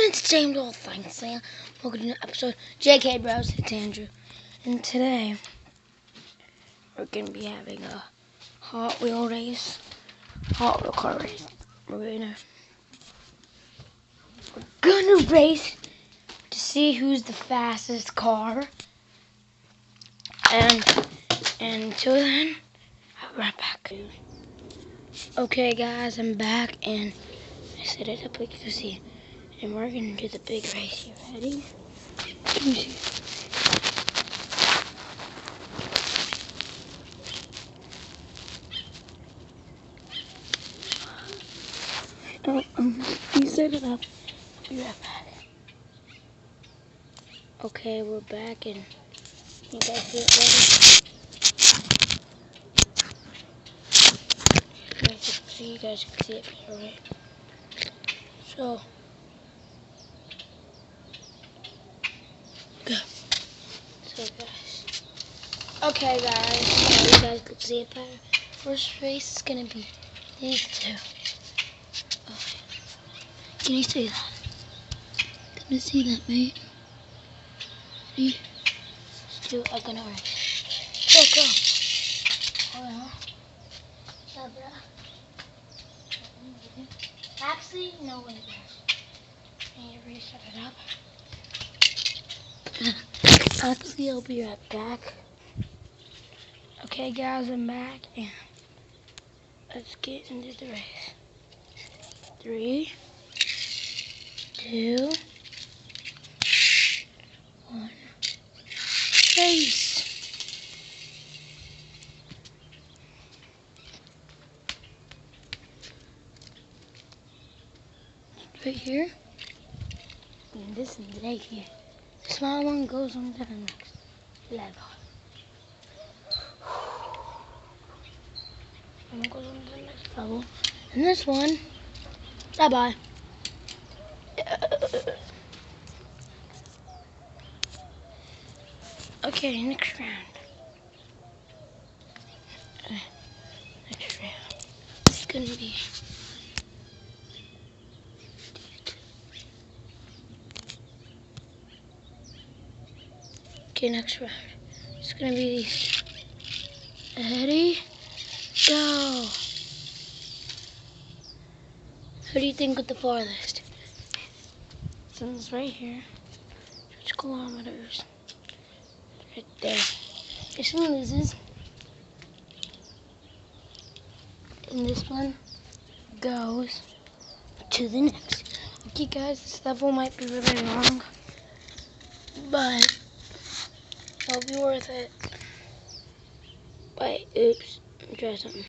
It's James All Thanks, and welcome to episode JK Bros. It's Andrew, and today we're gonna be having a Hot Wheel car race. We're gonna race to see who's the fastest car, and until then, I'll be right back. Okay, guys, I'm back, and I set it up like you can see. And we're gonna do the big race here. Ready? Let me see. You set it up. I'll be right back. Okay, we're back, and you guys get ready? So you guys can see it, alright? So, go. So, guys. Okay, guys. So you guys can see it better. First race is gonna be these two. Okay. Can you see that? Can you see that, mate? These two are gonna race. Go. Oh, yeah. Actually, no way. I need to reset it up. Actually, I'll be right back. Okay, guys, I'm back, and let's get into the race. 3, 2, 1, race! Right here, and this is right here. The small one goes on to the next level. And it goes on to the next level. And this one, bye-bye. Okay, next round. Next round. It's gonna be okay, next round. It's gonna be these. Ready? Go! Who do you think with the farthest? It's right here. 6 kilometers. Right there. This one loses. And this one goes to the next. Okay, guys, this level might be really long, but it'll be worth it. Wait, oops. Let me try something.